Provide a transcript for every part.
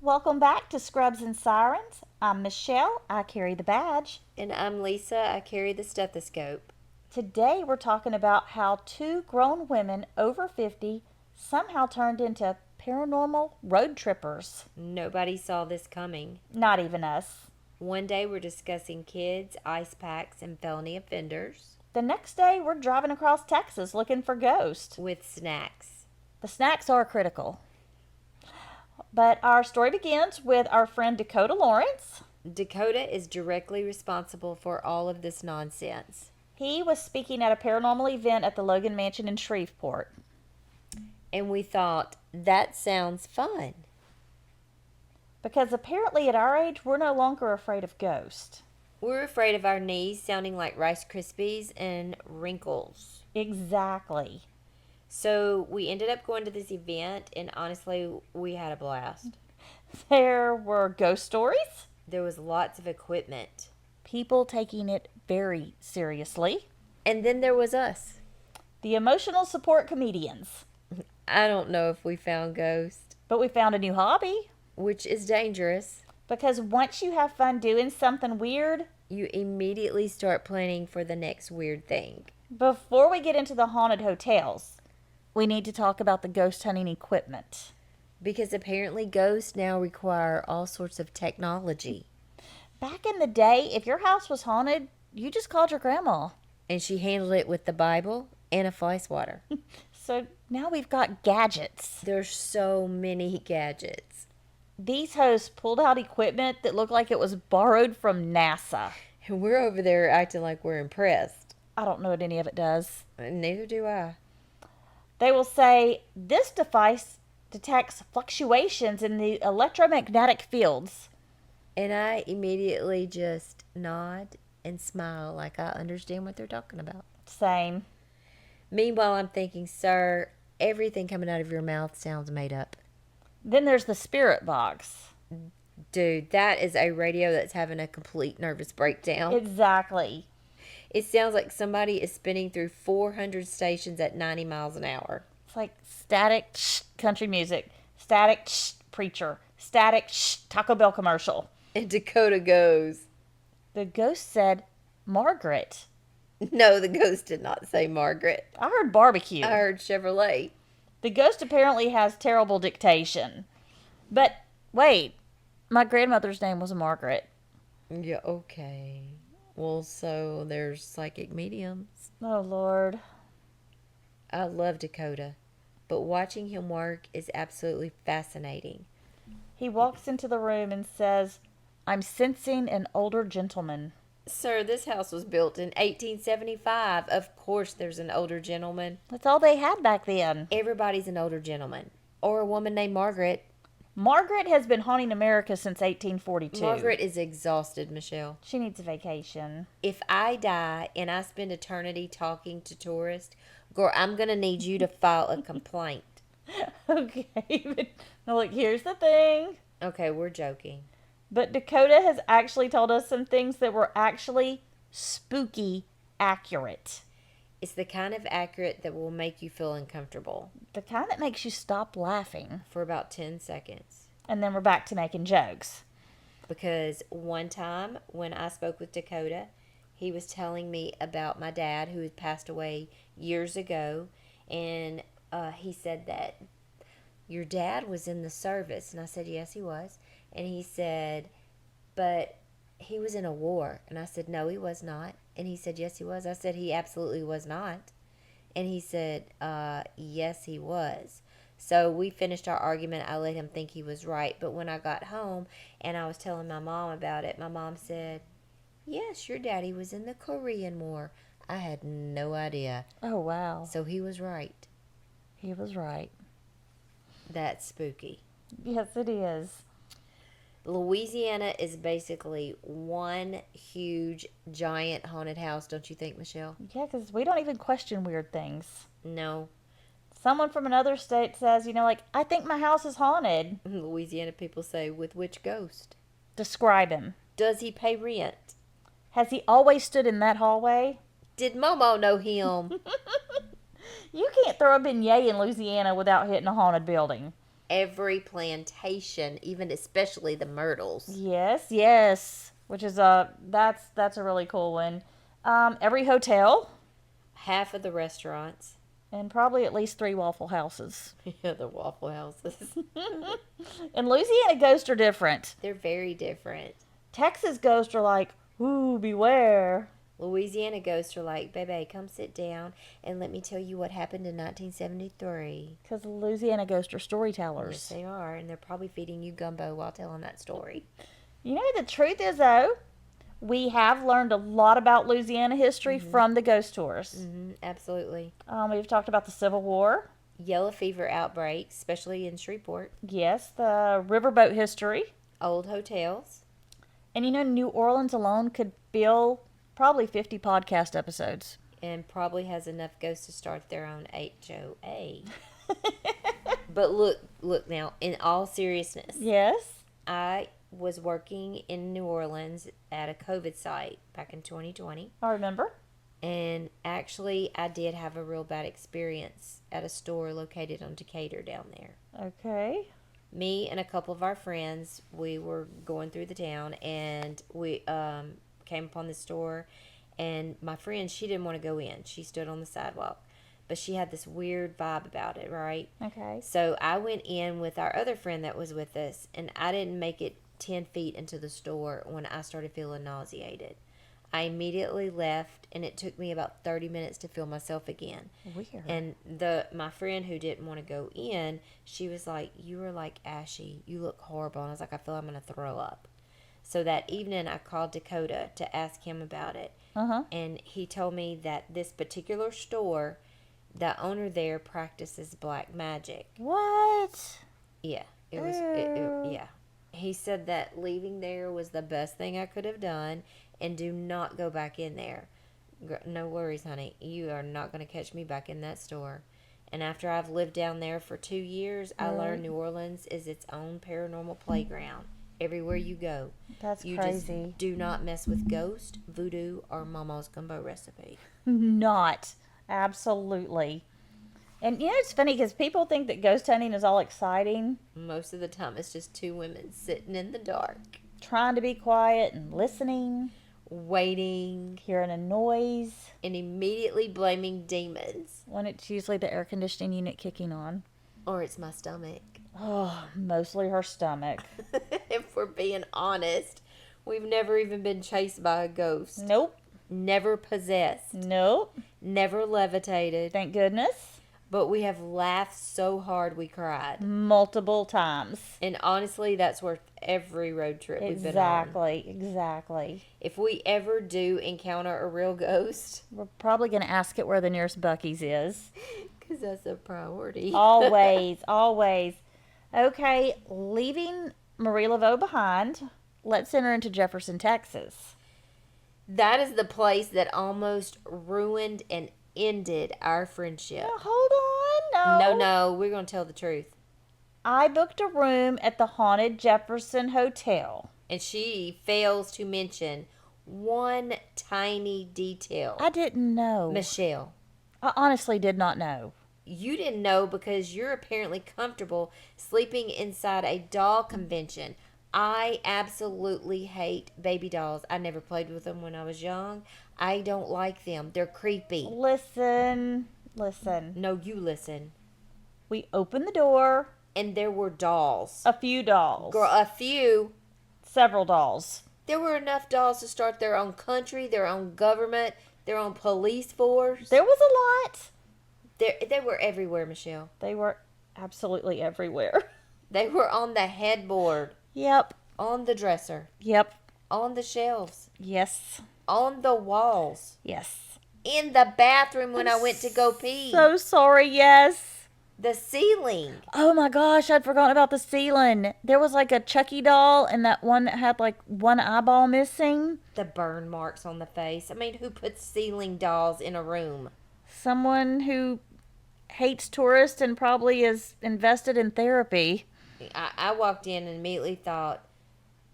Welcome back to Scrubs and Sirens. I'm Michelle. I carry the badge. And I'm Lisa. I carry the stethoscope. Today we're talking about how two grown women over 50 somehow turned into paranormal road trippers. Nobody saw this coming. Not even us. One day we're discussing kids, ice packs, and felony offenders The next day we're driving across Texas looking for ghosts. with snacks. The snacks are critical. But our story begins with our friend Dakota Lawrence. Dakota is directly responsible for all of this nonsense. He was speaking at a paranormal event at the Logan Mansion in Shreveport. And we thought, that sounds fun. Because apparently at our age, we're no longer afraid of ghosts. We're afraid of our knees sounding like Rice Krispies and wrinkles. Exactly. So we ended up going to this event, and honestly, we had a blast. There were ghost stories, There was lots of equipment. people taking it very seriously, And then there was us. the emotional support comedians. I don't know if we found ghosts, But we found a new hobby which is dangerous. because once you have fun doing something weird, You immediately start planning for the next weird thing. before we get into the haunted hotels, we need to talk about the ghost hunting equipment. Because apparently ghosts now require all sorts of technology. Back in the day, if your house was haunted, you just called your grandma. And she handled it with the Bible and a fly swatter. So now we've got gadgets. There's so many gadgets. These hosts pulled out equipment that looked like it was borrowed from NASA. And we're over there acting like we're impressed. I don't know what any of it does. Neither do I. They will say this device detects fluctuations in the electromagnetic fields. And I immediately just nod and smile like I understand what they're talking about. Same. Meanwhile, I'm thinking, sir, everything coming out of your mouth sounds made up. Then there's the spirit box. Dude, that is a radio that's having a complete nervous breakdown. Exactly. It sounds like somebody is spinning through 400 stations at 90 miles an hour. It's like static country music, static preacher, static Taco Bell commercial. And Dakota goes, The ghost said, Margaret. no, the ghost did not say Margaret. I heard barbecue. I heard Chevrolet. The ghost apparently has terrible dictation. But wait, my grandmother's name was Margaret. Yeah, okay. Well, so there's psychic mediums. Oh, Lord. I love Dakota, but watching him work is absolutely fascinating. He walks into the room and says, I'm sensing an older gentleman. Sir, this house was built in 1875. Of course, there's an older gentleman. That's all they had back then. Everybody's an older gentleman. Or a woman named Margaret. Margaret has been haunting America since 1842. Margaret is exhausted, Michelle. She needs a vacation. If I die and I spend eternity talking to tourists, girl, I'm going to need you to file a complaint. Okay, but now look, here's the thing. Okay, we're joking. But Dakota has actually told us some things that were actually spooky accurate. It's the kind of accurate that will make you feel uncomfortable The kind that makes you stop laughing. for about 10 seconds. And then we're back to making jokes. Because one time when I spoke with Dakota, he was telling me about my dad who had passed away years ago. And he said that your dad was in the service. And I said, yes, he was. And he said, but he was in a war. And I said, no, he was not. And he said, yes, he was. I said, he absolutely was not. And he said, yes, he was. So we finished our argument. I let him think he was right. But when I got home and I was telling my mom about it, my mom said, yes, your daddy was in the Korean War. I had no idea. Oh, wow. So he was right. He was right. That's spooky. Yes, it is. Louisiana is basically one huge, giant haunted house, don't you think, Michelle? Yeah, because we don't even question weird things. No. Someone from another state says, like, I think my house is haunted. Louisiana people say, with which ghost? Describe him. Does he pay rent? Has he always stood in that hallway? Did Momo know him? You can't throw a beignet in Louisiana without hitting a haunted building. every plantation, even especially the myrtles. Yes, yes. Which is that's a really cool one. Every hotel Half of the restaurants. and probably at least 3 Waffle Houses. Yeah, the Waffle Houses. And Louisiana ghosts are different. They're very different. Texas ghosts are like, ooh, beware. Louisiana ghosts are like, baby, come sit down and let me tell you what happened in 1973. Because Louisiana ghosts are Yes, storytellers. they are, and they're probably feeding you gumbo while telling that story. You know, the truth is, though, we have learned a lot about Louisiana history from the ghost tours. Absolutely. We've talked about the Civil War. Yellow fever outbreaks, especially in Shreveport. Yes, the riverboat history. Old hotels. And you know, New Orleans alone could fill probably 50 podcast episodes. And probably has enough ghosts to start their own HOA. But look now, in all seriousness, Yes. I was working in New Orleans at a COVID site back in 2020. I remember. And actually, I did have a real bad experience at a store located on Decatur down there. Okay. Me and a couple of our friends, we were going through the town, and we came upon the store. And my friend, she didn't want to go in. She stood on the sidewalk. But she had this weird vibe about it, right? Okay. So I went in with our other friend that was with us, and I didn't make it 10 feet into the store when I started feeling nauseated. I immediately left, and it took me about 30 minutes to feel myself again. Weird. And my friend who didn't want to go in, she was like, "You were like ashy. You look horrible." And I was like, "I feel I'm going to throw up." So that evening, I called Dakota to ask him about it. Uh-huh. And he told me that this particular store, the owner there practices black magic. What? Yeah, Ew. yeah. He said that leaving there was the best thing I could have done, and do not go back in there. No worries, honey. You are not going to catch me back in that store. And after I've lived down there for 2 years, I learned New Orleans is its own paranormal playground. Everywhere you go, That's you crazy. just do not mess with ghost, voodoo, or mama's gumbo recipe. Not. Absolutely. And you know, it's funny because people think that ghost hunting is all exciting, Most of the time, it's just two women sitting in the dark, trying to be quiet and listening, waiting, hearing a noise, and immediately blaming demons. when it's usually the air conditioning unit kicking on. Or it's my stomach. Oh, mostly her stomach. If we're being honest, we've never even been chased by a ghost. Nope. Never possessed. Nope. Never levitated. Thank goodness. But we have laughed so hard we cried. Multiple times. And honestly, that's worth every road trip we've been on. Exactly. If we ever do encounter a real ghost, We're probably going to ask it where the nearest Buc-ee's is. because that's a priority. Always, always. Okay, leaving Marie Laveau behind, let's enter into Jefferson, Texas. That is the place that almost ruined and ended our friendship. Now, hold on. No, we're going to tell the truth. I booked a room at the haunted Jefferson Hotel. And she fails to mention one tiny detail. I didn't know. Michelle, I honestly did not know. you didn't know because you're apparently comfortable sleeping inside a doll convention. I absolutely hate baby dolls. I never played with them when I was young. I don't like them. They're creepy. Listen. No, you listen. We opened the door. And there were dolls. A few dolls. Girl, a few. Several dolls. There were enough dolls to start their own country, their own government, their own police force. There was a lot. They were everywhere, Michelle. They were absolutely everywhere. They were on the headboard, Yep. on the dresser, Yep. on the shelves, Yes. on the walls, Yes. in the bathroom when I went to go pee. So sorry, yes. The ceiling. Oh my gosh, I'd forgotten about the ceiling. There was like a Chucky doll and that one that had like one eyeball missing. The burn marks on the face. I mean, who puts ceiling dolls in a room? Someone who hates tourists and probably is invested in therapy. I walked in and immediately thought,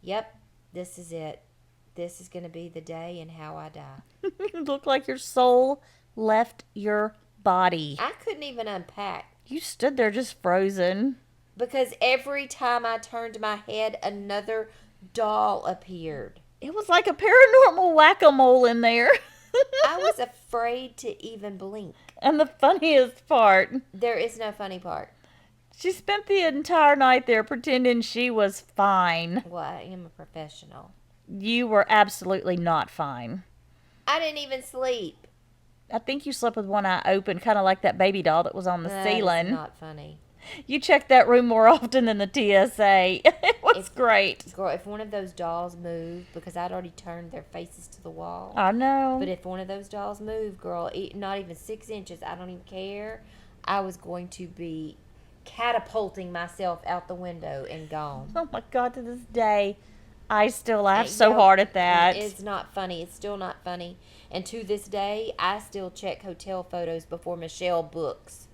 yep, this is it. This is going to be the day and how I die. You look like your soul left your body. I couldn't even unpack. You stood there just frozen. Because every time I turned my head, another doll appeared. It was like a paranormal whack-a-mole in there. I was afraid to even blink. And the funniest part, There is no funny part. she spent the entire night there pretending she was fine. Well, I am a professional. You were absolutely not fine. I didn't even sleep. I think you slept with one eye open, kind of like that baby doll that was on the That ceiling. is not funny. You checked that room more often than the TSA. It was great. Girl, if one of those dolls moved, because I'd already turned their faces to the wall. I know. But if one of those dolls moved, girl, not even 6 inches, I don't even care. I was going to be catapulting myself out the window and gone. Oh my God, to this day, I still laugh And, so hard at that. It's not funny. It's still not funny. And to this day, I still check hotel photos before Michelle books.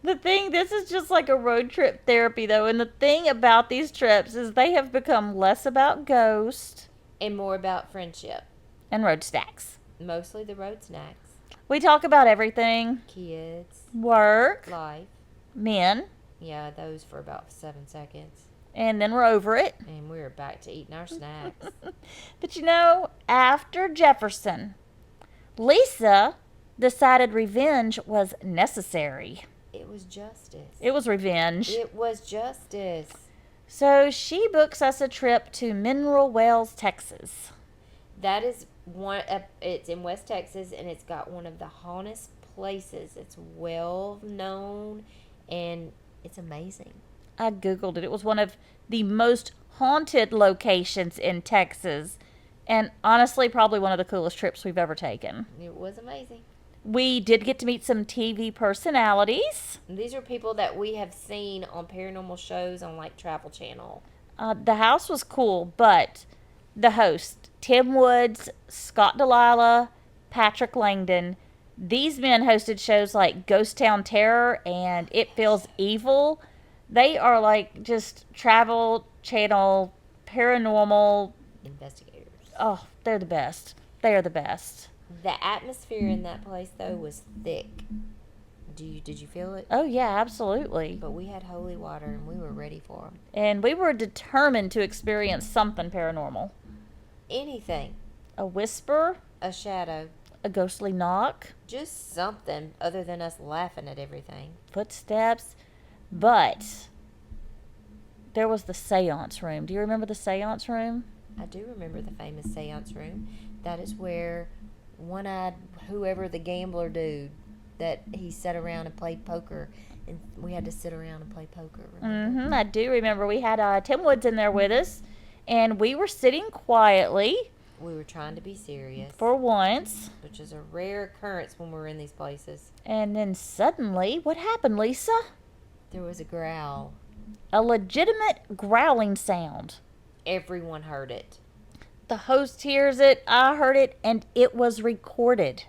This is just like a road trip therapy though, and the thing about these trips is they have become less about ghosts And more about friendship. and road stacks. Mostly the road snacks. We talk about everything: Kids. work, Life. men, Yeah, those for about 7 seconds. and then we're over it. And we were back to eating our snacks. But you know, after Jefferson, Lisa decided revenge was necessary. It was justice. It was revenge. It was justice. So she books us a trip to Mineral Wells, Texas. That is one. It's in West Texas, and it's got one of the hauntest places. It's well known, and it's amazing. I Googled it. It was one of the most haunted locations in Texas. And honestly, probably one of the coolest trips we've ever taken. It was amazing. We did get to meet some TV personalities. And these are people that we have seen on paranormal shows on like Travel Channel. The house was cool, but the host, Tim Woods, Scott Delilah, Patrick Langdon, these men hosted shows like Ghost Town Terror and It Feels Evil. They are like just Travel Channel, paranormal. Investigators. Oh, they're the best. They are the best. The atmosphere in that place though was thick. Did you feel it? Oh, yeah, absolutely. But we had holy water and we were ready for them. And we were determined to experience something paranormal. Anything. A whisper, A shadow. a ghostly knock, Just something other than us laughing at everything. footsteps. But there was the seance room. Do you remember the seance room? I do remember the famous seance room. That is where one-eyed whoever the gambler dude that he sat around and played poker, and we had to sit around and play poker. Remember? I do remember. We had Tim Woods in there with us, and we were sitting quietly We were trying to be serious, for once. which is a rare occurrence when we're in these places. And then suddenly, what happened, Lisa? There was a growl. A legitimate growling sound. Everyone heard it. The host hears it, I heard it, and it was recorded.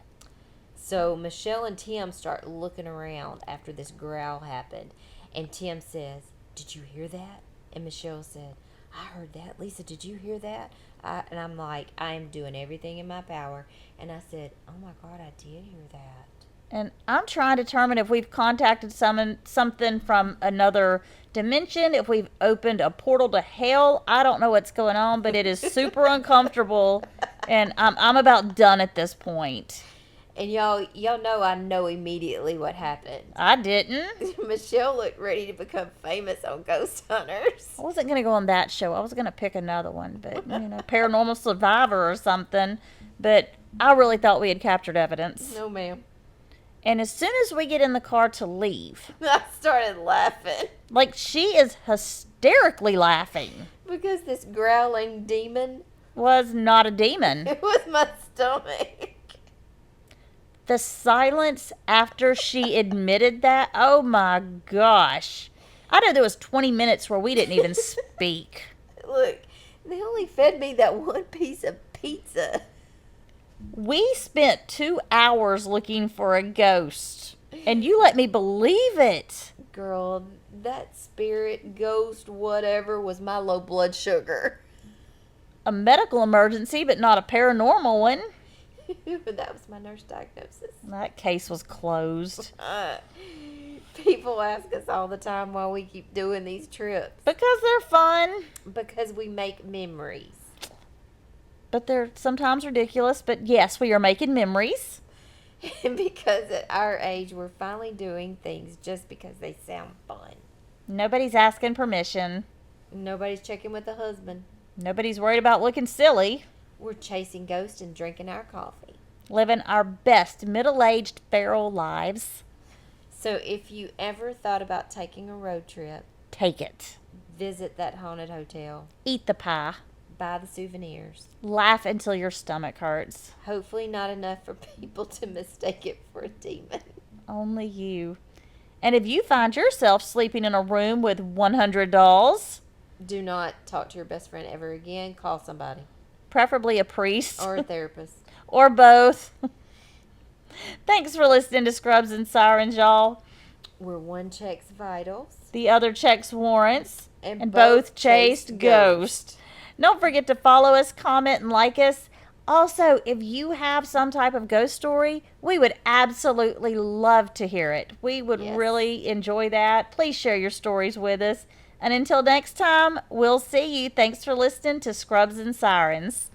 So Michelle and Tim start looking around after this growl happened. And Tim says, "Did you hear that?" And Michelle said, "I heard that." "Lisa, did you hear that?" And I'm like, I am doing everything in my power. And I said, "Oh my God, I did hear that." And I'm trying to determine if we've contacted something from another dimension, if we've opened a portal to hell. I don't know what's going on, but it is super uncomfortable. And I'm about done at this point. And y'all know I know immediately what happened. I didn't. Michelle looked ready to become famous on Ghost Hunters. I wasn't going to go on that show. I was going to pick another one, but, Paranormal Survivor or something. But I really thought we had captured evidence. No, ma'am. And as soon as we get in the car to leave, I started laughing. like she is hysterically laughing, Because this growling demon, was not a demon. it was my stomach. The silence after she admitted that, oh my gosh. I know there was 20 minutes where we didn't even speak. Look, they only fed me that one piece of pizza. We spent 2 hours looking for a ghost, and you let me believe it. Girl, that spirit, ghost, whatever, was my low blood sugar. A medical emergency, but not a paranormal one. That was my nurse diagnosis. That case was closed. People ask us all the time why we keep doing these trips. Because they're fun. Because we make memories. But they're sometimes ridiculous. But yes, we are making memories. And because at our age, we're finally doing things just because they sound fun. Nobody's asking permission. Nobody's checking with the husband. Nobody's worried about looking silly. We're chasing ghosts and drinking our coffee. Living our best middle-aged feral lives. So if you ever thought about taking a road trip, Take it. visit that haunted hotel. Eat the pie. Buy the souvenirs. Laugh until your stomach hurts. Hopefully not enough for people to mistake it for a demon. Only you. And if you find yourself sleeping in a room with 100 dolls, Do not talk to your best friend ever again. Call somebody. preferably a priest Or a therapist. or both. Thanks for listening to Scrubs and Sirens, y'all. Where one checks vitals. The other checks warrants, And and both both chased chased ghosts. Don't forget to follow us, comment, and like us. Also, if you have some type of ghost story, we would absolutely love to hear it. We would Yes. really enjoy that. Please share your stories with us. And until next time, we'll see you. Thanks for listening to Scrubs and Sirens.